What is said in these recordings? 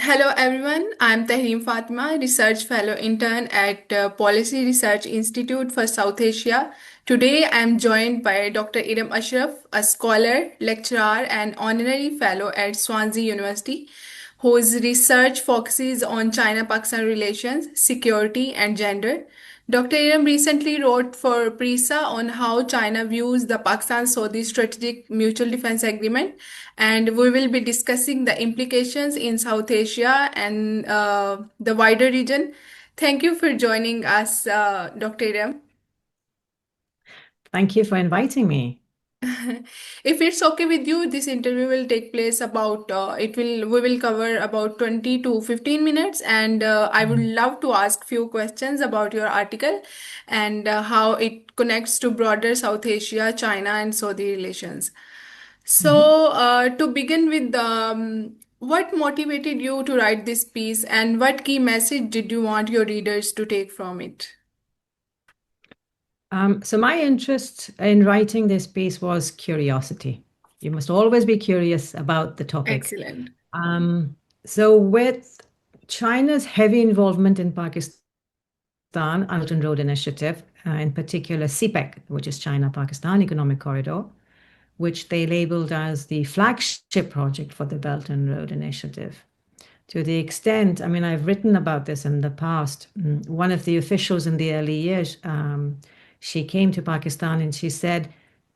Hello everyone, I'm Tahreem Fatima, Research Fellow Intern at Policy Research Institute for South Asia. Today I'm joined by Dr. Eram Ashraf, a scholar, lecturer, and honorary fellow at Swansea University, whose research focuses on China-Pakistan relations, security, and gender. Dr. Eram recently wrote for PRISA on how China views the Pakistan-Saudi Strategic Mutual Defense Agreement, and we will be discussing the implications in South Asia and the wider region. Thank you for joining us, Dr. Eram. Thank you for inviting me. If it's okay with you, this interview will take place about it will we will cover about 20 to 15 minutes, and I would Mm. love to ask few questions about your article and how it connects to broader South Asia, China, and Saudi relations. Mhm. So, to begin with, what motivated you to write this piece, and what key message did you want your readers to take from it? So my interest in writing this piece was curiosity. You must always be curious about the topic. Excellent. Um, so with China's heavy involvement in Pakistan and Belt and Road Initiative, in particular CPEC, which is China-Pakistan Economic Corridor, which they labeled as the flagship project for the Belt and Road Initiative. To the extent, I mean, I've written about this in the past. One of the officials in the early years, she came to Pakistan and she said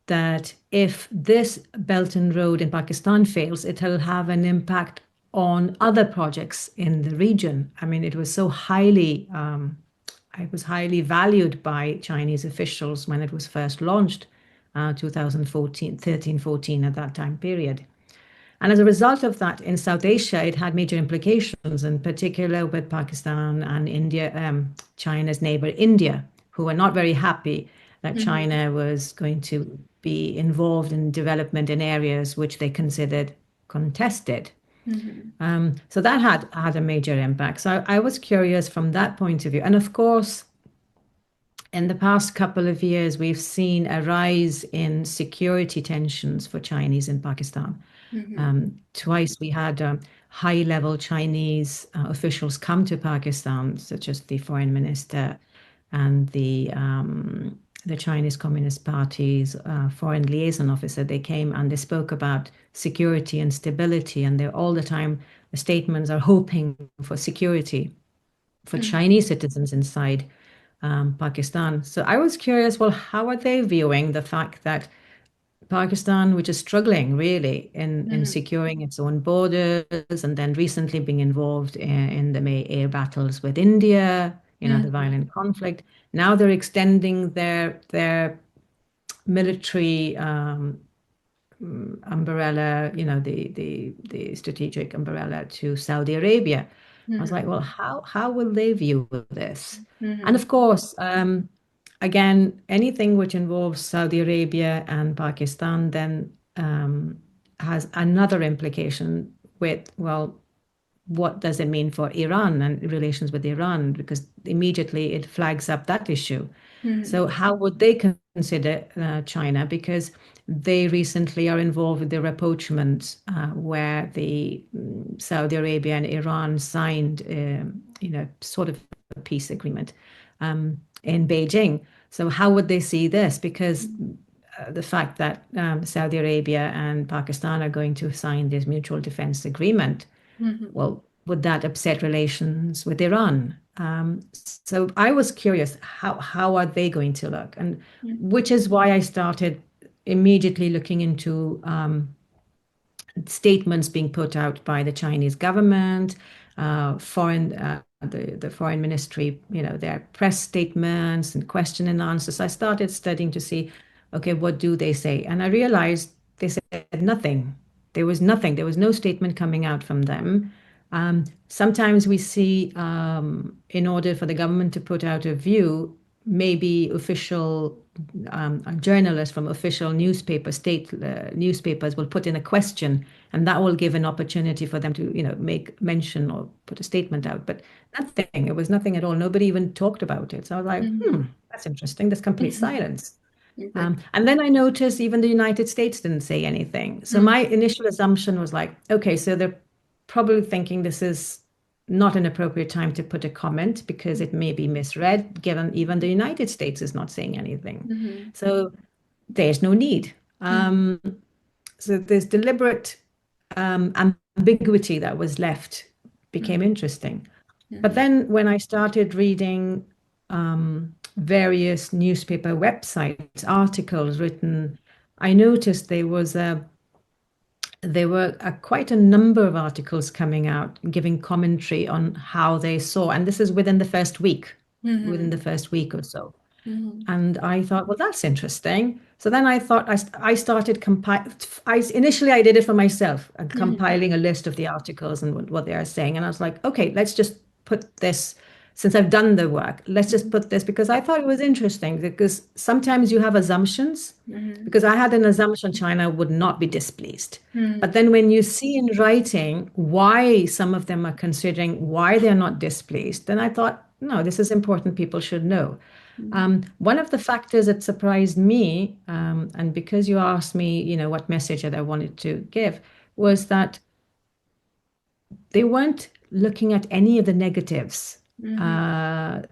that if this Belt and Road in Pakistan fails, it'll have an impact on other projects in the region. I mean, it was highly valued by Chinese officials when it was first launched, 2014, 13, 14, at that time period. And as a result of that, in South Asia, it had major implications, in particular with Pakistan and India, China's neighbor India, who were not very happy that Mhm. China was going to be involved in development in areas which they considered contested. Mhm. So that had a major impact. So I was curious from that point of view. And of course, in the past couple of years, we've seen a rise in security tensions for Chinese in Pakistan. Mhm. Twice we had high-level Chinese officials come to Pakistan, such as the foreign minister and the Chinese Communist Party's foreign liaison officer. They came and they spoke about security and stability, and they're all the time the statements are hoping for security for Mhm. Chinese citizens inside Pakistan. So I was curious, well, how are they viewing the fact that Pakistan, which is struggling really in Mhm. securing its own borders, and then recently being involved in the air battles with India, the Mhm. violent conflict. Now they're extending their military umbrella, the strategic umbrella to Saudi Arabia. I was like, Mhm. well, how will they view this? And Mhm. of course, again, anything which involves Saudi Arabia and Pakistan then has another implication with, well, what does it mean for Iran and relations with Iran? Because immediately it flags up that issue. Mhm. So, how would they consider China? Because they recently are involved with the rapprochement, where the Saudi Arabia and Iran signed, sort of a peace agreement in Beijing. So, how would they see this? Because the fact that Saudi Arabia and Pakistan are going to sign this mutual defense agreement, Mhm. well, would that upset relations with Iran? So I was curious, how are they going to look? And Mhm. which is why I started immediately looking into statements being put out by the Chinese government, the foreign ministry, their press statements and question and answers. I started studying to see, okay, what do they say? And I realized they said nothing. There was nothing. There was no statement coming out from them. Sometimes we see, in order for the government to put out a view, maybe official journalists from official state newspapers will put in a question, and that will give an opportunity for them to, make mention or put a statement out. But nothing. It was nothing at all. Nobody even talked about it. So I was like, Mhm. that's interesting. There's complete Mhm. silence. Exactly. And then I noticed even the United States didn't say anything. So my Mhm. initial assumption was like, okay, so they're probably thinking this is not an appropriate time to put a comment because it may be misread, given even the United States is not saying anything. Mhm. So there's no need. Mhm. So there's deliberate ambiguity that was left became Mhm. interesting. But Mhm. then when I started reading various newspaper websites, articles written, I noticed there were quite a number of articles coming out giving commentary on how they saw, and this is within Mhm. the first week or so. Mhm. And I thought, well, that's interesting. So then I thought I started compile. Initially I did it for myself and Mhm. compiling a list of the articles and what they are saying. And I was like, okay, let's just put this. Since I've done the work, let's just Mhm. put this because I thought it was interesting because sometimes you have assumptions. Mhm. Because I had an assumption China would not be displeased. But Mhm. then when you see in writing why some of them are considering why they're not displeased, then I thought, no, this is important. People should know. Mhm. One of the factors that surprised me, and because you asked me, what message that I wanted to give, was that they weren't looking at any of the negatives. Mhm. Uh,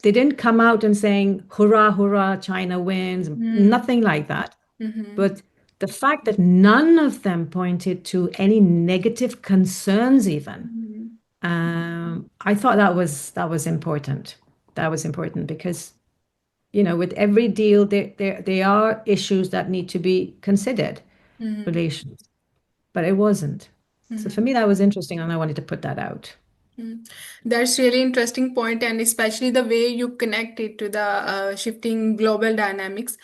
they didn't come out and saying, hurrah, hurrah, China wins, Mhm. nothing like that. Mhm. But the fact that none of them pointed to any negative concerns, even, Mhm. I thought that was important. That was important because with every deal, there are issues that need to be considered, Mhm. relations, but it wasn't. So for Mhm. me, that was interesting, and I wanted to put that out. Mm. That's really interesting point, and especially the way you connect it to the shifting global dynamics.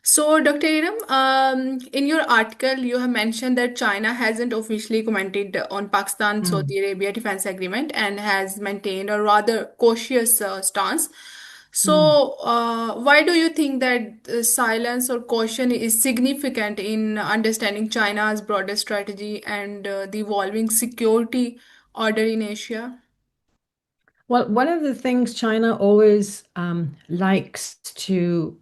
So, Dr. Iram, in your article, you have mentioned that China hasn't officially commented on Mm. Pakistan-Saudi Arabia defense agreement and has maintained a rather cautious stance. Mm. So, why do you think that silence or caution is significant in understanding China's broader strategy and the evolving security order in Asia? Well, one of the things China always likes to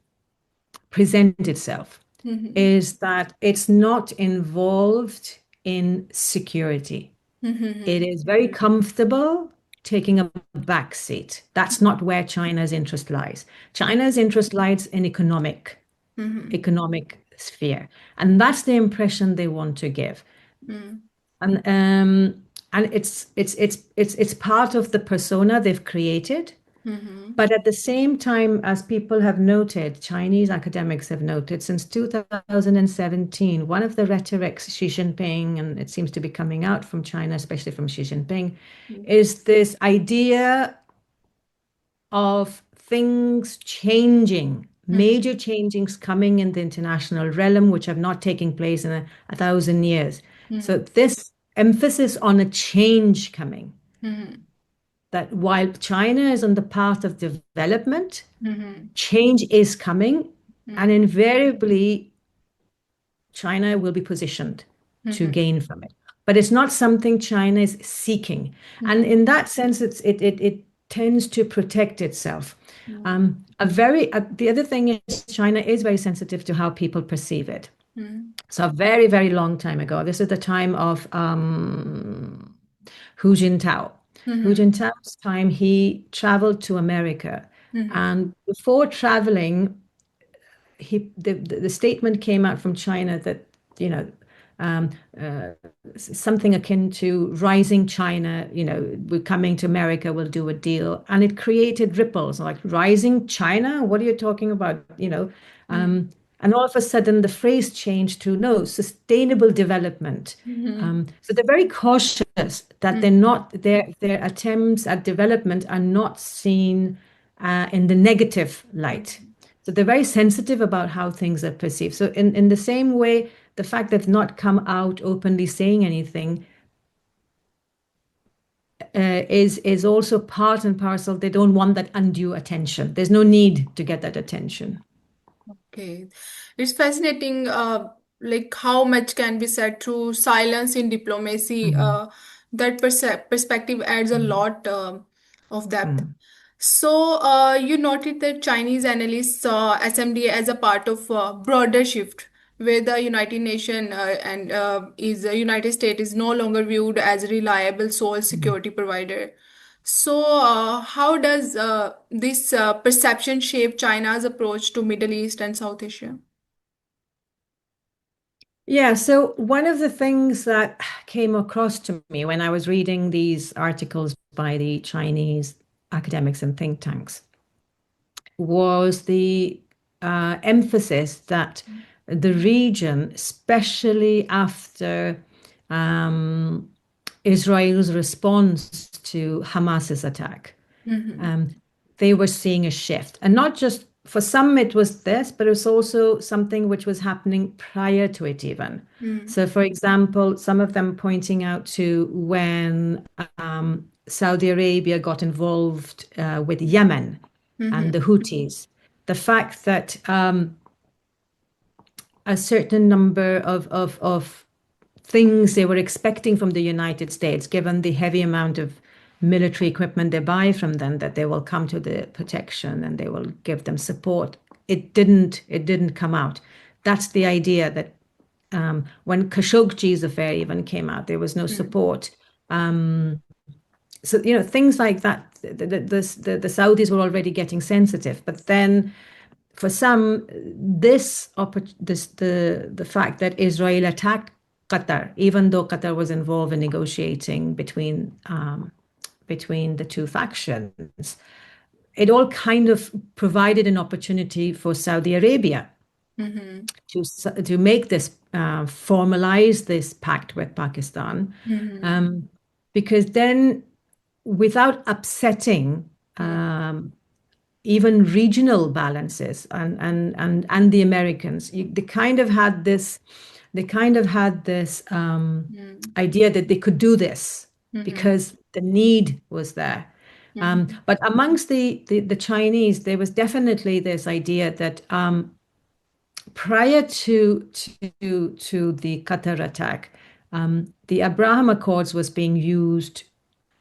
present itself Mhm. is that it's not involved in security. It Mhm. is very comfortable taking a back seat. That's not where China's interest lies. China's interest lies in Mhm. economic sphere, and that's the impression they want to give. Mhm. And it's part of the persona they've created. Mhm. But at the same time, as people have noted, Chinese academics have noted, since 2017, one of the rhetorics Xi Jinping, and it seems to be coming out from China, especially from Xi Jinping, is this idea of things changing, Mhm. major changings coming in the international realm, which have not taken place in a thousand years. So Mhm. this emphasis on a change coming, Mhm. that while China is on the path of development, Mhm. change is coming, and Mhm. invariably China will be positioned to Mhm. gain from it. But it's not something China is seeking. And Mhm. in that sense, it tends to protect itself. Mhm. The other thing is China is very sensitive to how people perceive it. Mhm. So a very, very long time ago, this is the time of Hu Jintao. Hu Mhm. Jintao's time, he traveled to America. Mhm. And before traveling, the statement came out from China that, you know, um, uh, something akin to rising China, we're coming to America, we'll do a deal. And it created ripples like rising China? What are you talking about? Mhm. And all of a sudden the phrase changed to no, sustainable development. Mhm. So they're very cautious that they're Mhm. not their attempts at development are not seen in the negative light. Mhm. So they're very sensitive about how things are perceived. So in the same way, the fact they've not come out openly saying anything is also part and parcel. They don't want that undue attention. There's no need to get that attention. Okay, it's fascinating, like how much can be said through silence in diplomacy. Mhm. That perspective adds a lot of depth. Mm. So, you noted that Chinese analysts saw SMDA as a part of a broader shift where the United Nation and is the United States is no longer viewed as a reliable sole security provider. So, how does this perception shape China's approach to Middle East and South Asia? Yeah, so one of the things that came across to me when I was reading these articles by the Chinese academics and think tanks was the emphasis that the region, especially after um, Israel's response to Hamas's attack, Mm-hmm. um, they were seeing a shift. And not just for some, it was this, but it was also something which was happening prior to it, even. So, for example, some of them pointing out to when Saudi Arabia got involved with Yemen and the Mm-hmm. Houthis, the fact that a certain number of things they were expecting from the United States, given the heavy amount of military equipment they buy from them, that they will come to the protection and they will give them support. It didn't come out. That's the idea that when Khashoggi's affair even came out, there was no support. So things like that. The Saudis were already getting sensitive, but then for some, the fact that Israel attacked Qatar, even though Qatar was involved in negotiating between the two factions, it all kind of provided an opportunity for Saudi Arabia Mm-hmm. to make this formalize this pact with Pakistan, Mm-hmm. um, because then, without upsetting even regional balances and the Americans. They kind of had this idea that they could do this Mm-hmm. because the need was there. Mm-hmm. But amongst the Chinese, there was definitely this idea that prior to the Qatar attack, the Abraham Accords was being used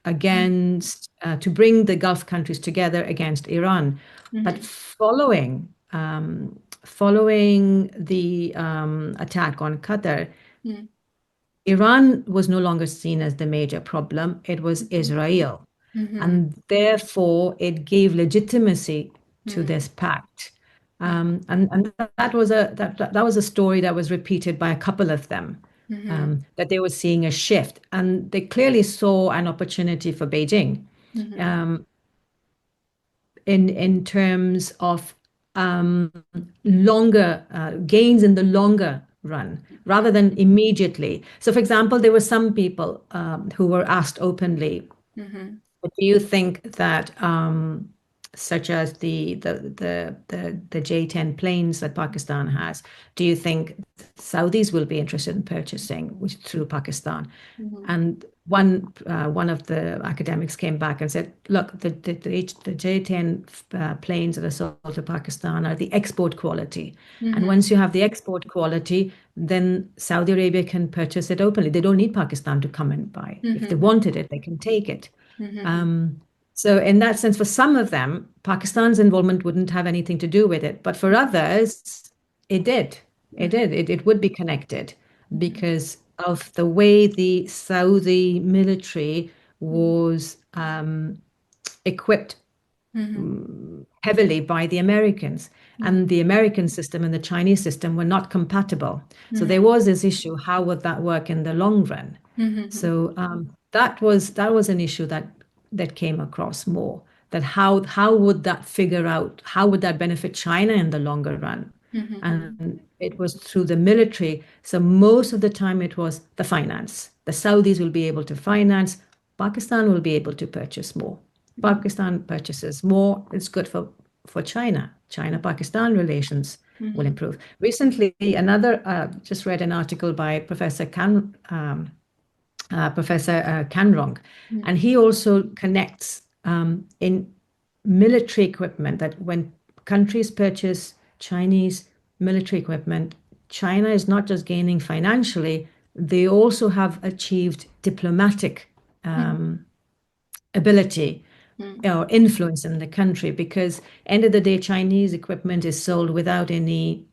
against to bring the Gulf countries together against Iran. But Mm-hmm. following the attack on Qatar, Mm-hmm. Iran was no longer seen as the major problem. It was Israel. Mm-hmm. And therefore, it gave legitimacy to Mm-hmm. this pact. And that was a story that was repeated by a couple of them, Mm-hmm. that they were seeing a shift. And they clearly saw an opportunity for Beijing Mm-hmm. um, in terms of longer gains in the longer run rather than immediately. So, for example, there were some people who were asked openly, Mm-hmm. but do you think that, such as the J-10 planes that Pakistan has, do you think Saudis will be interested in purchasing through Pakistan? Mm-hmm. And one of the academics came back and said, "Look, the J-10 planes that are sold to Pakistan are the export quality, and Mm-hmm. once you have the export quality, then Saudi Arabia can purchase it openly. They don't need Pakistan to come and buy. If they Mm-hmm. wanted it, they can take it." Mm-hmm. Um, so in that sense, for some of them, Pakistan's involvement wouldn't have anything to do with it. But for others, it did. It did. It would be connected because of the way the Saudi military was equipped Mm-hmm. heavily by the Americans. And the American system and the Chinese system were not compatible. So there was this issue, how would that work in the long run? Mm-hmm. So that was an issue that came across more. That how would that figure out? How would that benefit China in the longer run? Mm-hmm. And it was through the military. So most of the time it was the finance. The Saudis will be able to finance. Pakistan will be able to purchase more. Pakistan purchases more. It's good for China. China-Pakistan relations will Mm-hmm. improve. Recently, another just read an article by Professor Kanrong, and he also connects in military equipment that when countries purchase Chinese military equipment, China is not just gaining financially, they also have achieved diplomatic ability or influence in the country because end of the day Chinese equipment is sold without any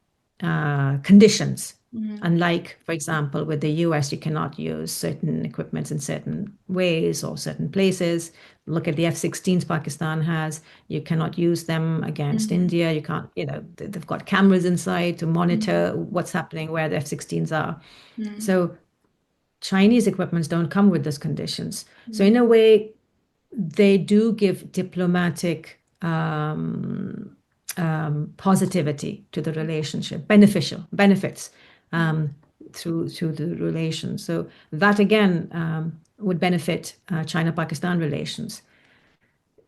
conditions. Mm-hmm. Unlike, for example, with the US, you cannot use certain equipments in certain ways or certain places. Look at the F-16s Pakistan has. You cannot use them against Mm-hmm. India. You can't, they've got cameras inside to monitor what's happening where the F-16s are. Mm-hmm. So Chinese equipments don't come with those conditions. So in Mm-hmm. a way, they do give diplomatic positivity to the relationship, beneficial benefits um, through the relation. So that again would benefit China-Pakistan relations.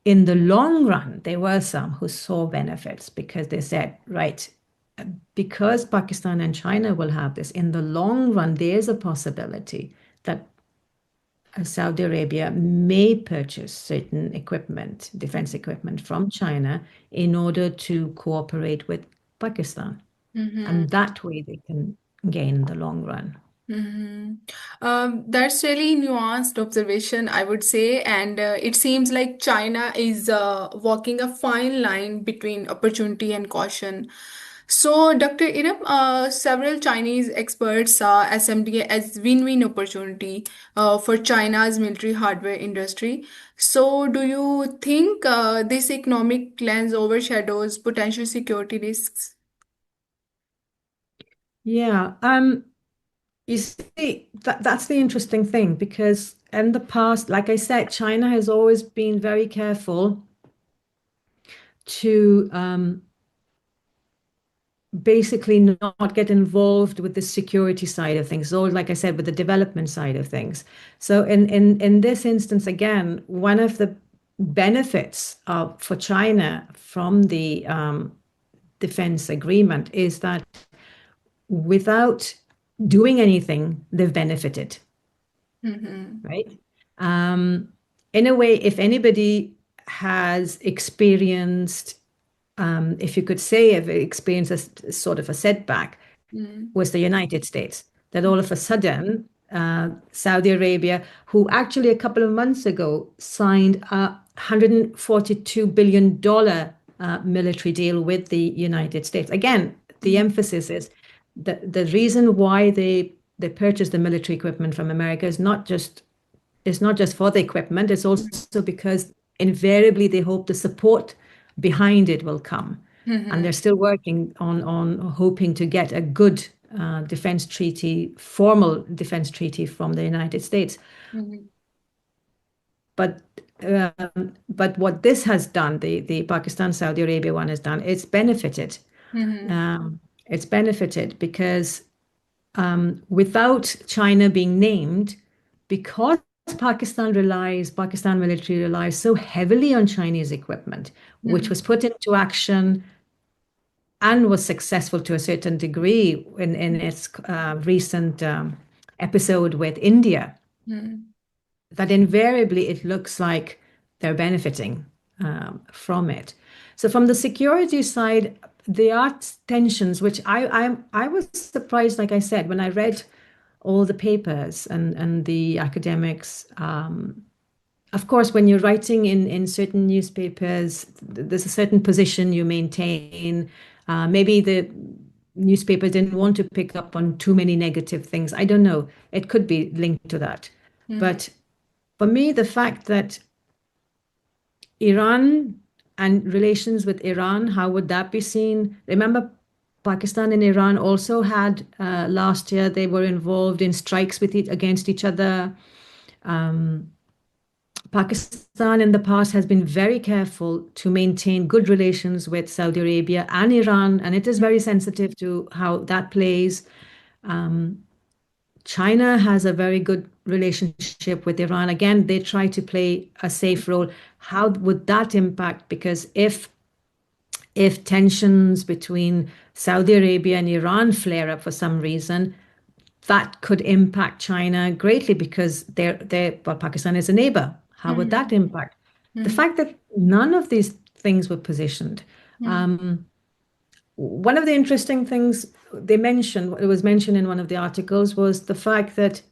In the long run, there were some who saw benefits because they said, right, because Pakistan and China will have this, in the long run, there's a possibility that Saudi Arabia may purchase certain equipment, defense equipment from China in order to cooperate with Pakistan. Mm-hmm. And that way they can gain in the long run. Mm-hmm. That's really nuanced observation, I would say, and it seems like China is walking a fine line between opportunity and caution. So, Dr. Iram, several Chinese experts saw SMDA as win-win opportunity for China's military hardware industry. So, do you think this economic lens overshadows potential security risks? Yeah, you see, that's the interesting thing because in the past, like I said, China has always been very careful to basically not get involved with the security side of things, or like I said, with the development side of things. So in this instance, again, one of the benefits for China from the defense agreement is that without doing anything, they've benefited, Mm-hmm. right? Um, in a way, if anybody has experienced, if you could say, have experienced sort of a setback, was the United States. That all of a sudden, Saudi Arabia, who actually a couple of months ago signed a $142 billion military deal with the United States. Again, the emphasis is the reason why they purchased the military equipment from America is not just for the equipment, it's also because invariably they hope the support behind it will come. And Mm-hmm. they're still working on hoping to get a good defense treaty, formal defense treaty from the United States. Mm-hmm. But but what this has done, the Pakistan Saudi Arabia one has done, it's benefited. Mm-hmm. It's benefited because without China being named, because Pakistan military relies so heavily on Chinese equipment, which was put into action and was successful to a certain degree in its recent episode with India, Mm-hmm. that invariably it looks like they're benefiting from it. So from the security side, there are tensions, which I was surprised, like I said, when I read all the papers and the academics. Of course, when you're writing in certain newspapers, there's a certain position you maintain. Maybe the newspaper didn't want to pick up on too many negative things. I don't know. It could be linked to that. Mm-hmm. But for me, the fact that Iran and relations with Iran, how would that be seen? Remember, Pakistan and Iran also had last year, they were involved in strikes against each other. Pakistan in the past has been very careful to maintain good relations with Saudi Arabia and Iran, and it is very sensitive to how that plays. China has a very good relationship with Iran. Again, they try to play a safe role. How would that impact? Because if tensions between Saudi Arabia and Iran flare up for some reason, that could impact China greatly because well, Pakistan is a neighbor. How would that Mm-hmm. impact? The fact that none of these things were positioned. Mm-hmm. One of the interesting things they mentioned, it was mentioned in one of the articles, was the fact that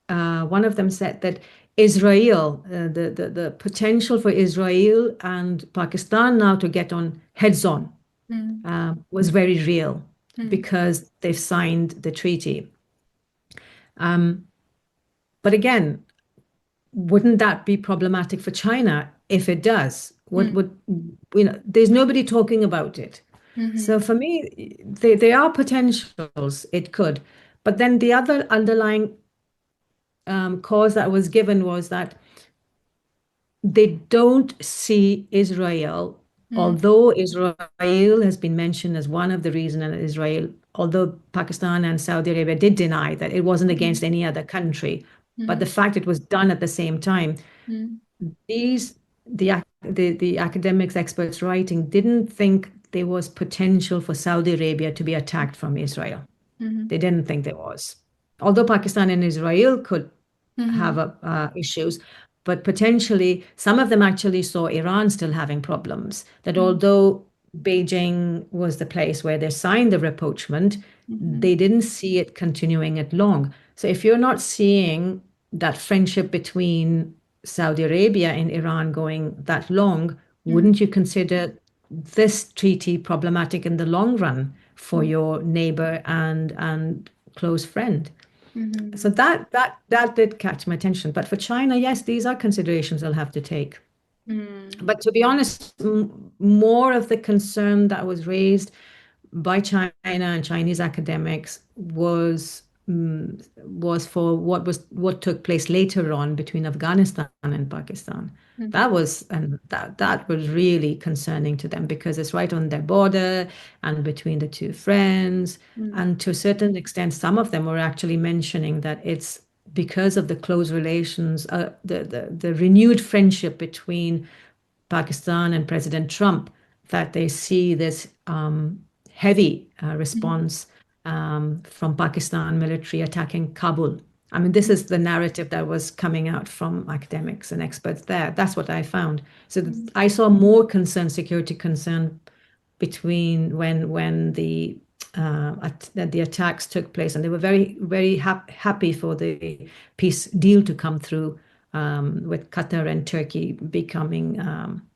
one of them said that Israel, the potential for Israel and Pakistan now to get on heads on was very real. Mm-hmm. because they've signed the treaty. Um, but again, wouldn't that be problematic for China if it does? What would, there's nobody talking about it. Mm-hmm. So for me, there are potentials, it could. But then the other underlying cause that was given was that they don't see Israel, Mm-hmm. although Israel has been mentioned as one of the reasons, and Israel, although Pakistan and Saudi Arabia did deny that it wasn't against any other country, but the fact it was done at the same time, Mm-hmm. these the academics, experts writing didn't think there was potential for Saudi Arabia to be attacked from Israel. Mm-hmm. They didn't think there was. Although Pakistan and Israel could have Mm-hmm. issues, but potentially some of them actually saw Iran still having problems. That although Beijing was the place where they signed the rapprochement, Mm-hmm. they didn't see it continuing it long. So if you're not seeing that friendship between Saudi Arabia and Iran going that long, Mm-hmm. wouldn't you consider this treaty problematic in the long run for your neighbor and close friend? So Mm-hmm. that did catch my attention. But for China, yes, these are considerations they'll have to take. Mm-hmm. But to be honest, more of the concern that was raised by China and Chinese academics was for what took place later on between Afghanistan and Pakistan. That was really concerning to them because it's right on their border and between the two friends. And to a certain extent, some of them were actually mentioning that it's because of the close relations, the renewed friendship between Pakistan and President Trump, that they see this heavy response from Pakistan military attacking Kabul. I mean, this is the narrative that was coming out from academics and experts there. That's what I found. So I saw more concern, security concern, between when the attacks took place, and they were very happy for the peace deal to come through, with Qatar and Turkey becoming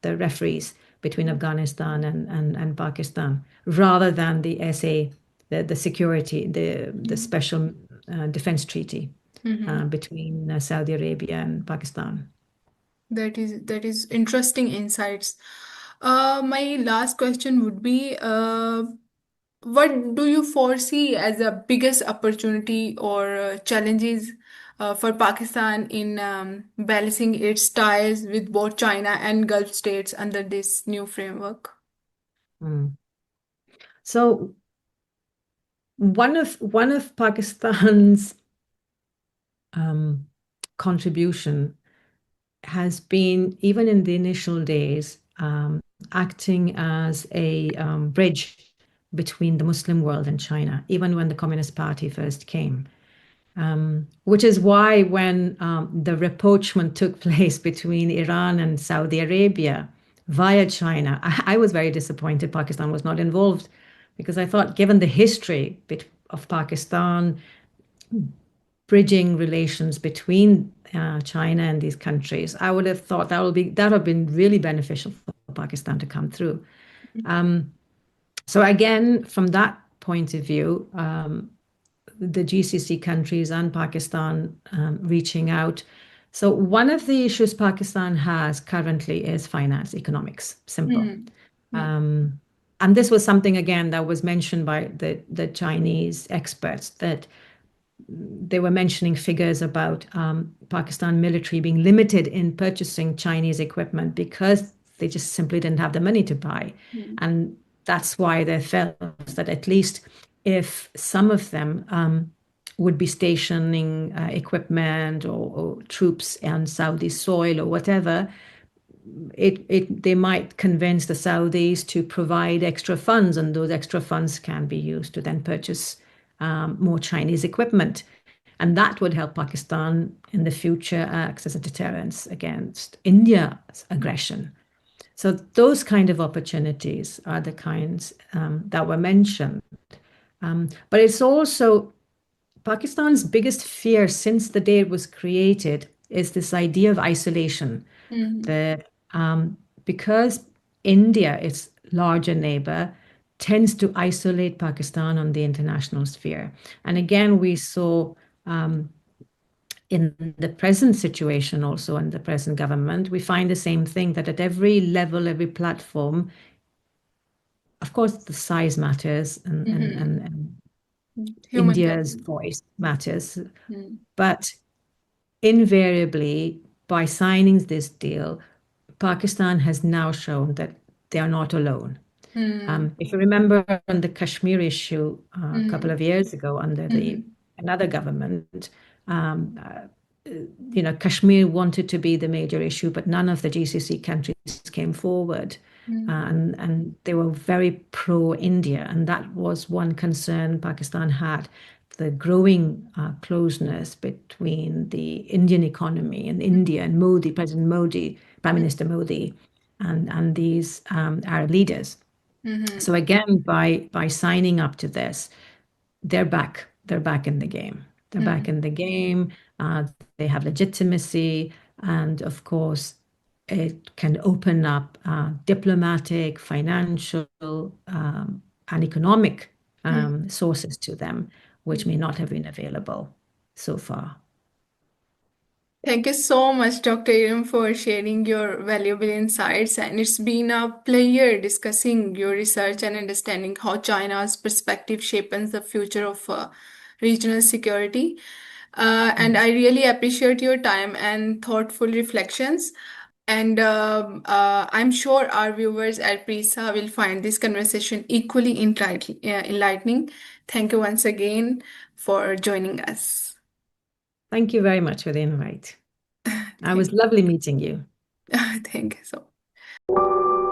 the referees between Afghanistan and Pakistan, rather than the SA, the security, the special defense treaty Mm-hmm. between Saudi Arabia and Pakistan. That is interesting insights. My last question would be, what do you foresee as the biggest opportunity or challenges for Pakistan in balancing its ties with both China and Gulf states under this new framework? Mm. So one of Pakistan's um, contribution has been, even in the initial days, acting as a bridge between the Muslim world and China, even when the Communist Party first came. Which is why when the rapprochement took place between Iran and Saudi Arabia via China, I was very disappointed Pakistan was not involved, because I thought, given the history of Pakistan bridging relations between China and these countries, I would have thought that would have been really beneficial for Pakistan to come through. So again, from that point of view, the GCC countries and Pakistan reaching out. So one of the issues Pakistan has currently is finance, economics, simple. Mm-hmm. Yeah. And this was something, again, that was mentioned by the Chinese experts, that they were mentioning figures about Pakistan military being limited in purchasing Chinese equipment because they just simply didn't have the money to buy. And that's why they felt that at least if some of them would be stationing equipment or troops on Saudi soil or whatever, they might convince the Saudis to provide extra funds, and those extra funds can be used to then purchase more Chinese equipment. And that would help Pakistan in the future act as a deterrence against India's aggression. So those kind of opportunities are the kinds that were mentioned. But it's also Pakistan's biggest fear since the day it was created is this idea of isolation. Mm-hmm. The Because India, its larger neighbor, tends to isolate Pakistan on the international sphere. And again, we saw in the present situation, also in the present government, we find the same thing, that at every level, every platform, of course, the size matters, and Human India's capital. voice matters. Mm, But invariably, by signing this deal, Pakistan has now shown that they are not alone. mm, If you remember on the Kashmir issue a couple mm, of years ago under the mm, another government, um, Kashmir wanted to be the major issue, but none of the GCC countries came forward. mm, And they were very pro-India, and that was one concern Pakistan had, the growing closeness between the Indian economy and India and Modi, President Modi, Prime mm, Minister Modi, and these Arab leaders. mm, So again, by signing up to this, they're back. They're back in the game. They're back mm, in the game. Uh, they have legitimacy, and of course, it can open up diplomatic, financial, and economic mm, sources to them, which mm. may not have been available so far. Thank you so much, Dr. Iram, for sharing your valuable insights. And it's been a pleasure discussing your research and understanding how China's perspective shapes the future of regional security. And Mm. I really appreciate your time and thoughtful reflections. And I'm sure our viewers at PRISA will find this conversation equally enlightening. Thank you once again for joining us. Thank you very much for the invite. It was Thank lovely meeting you. Thank you so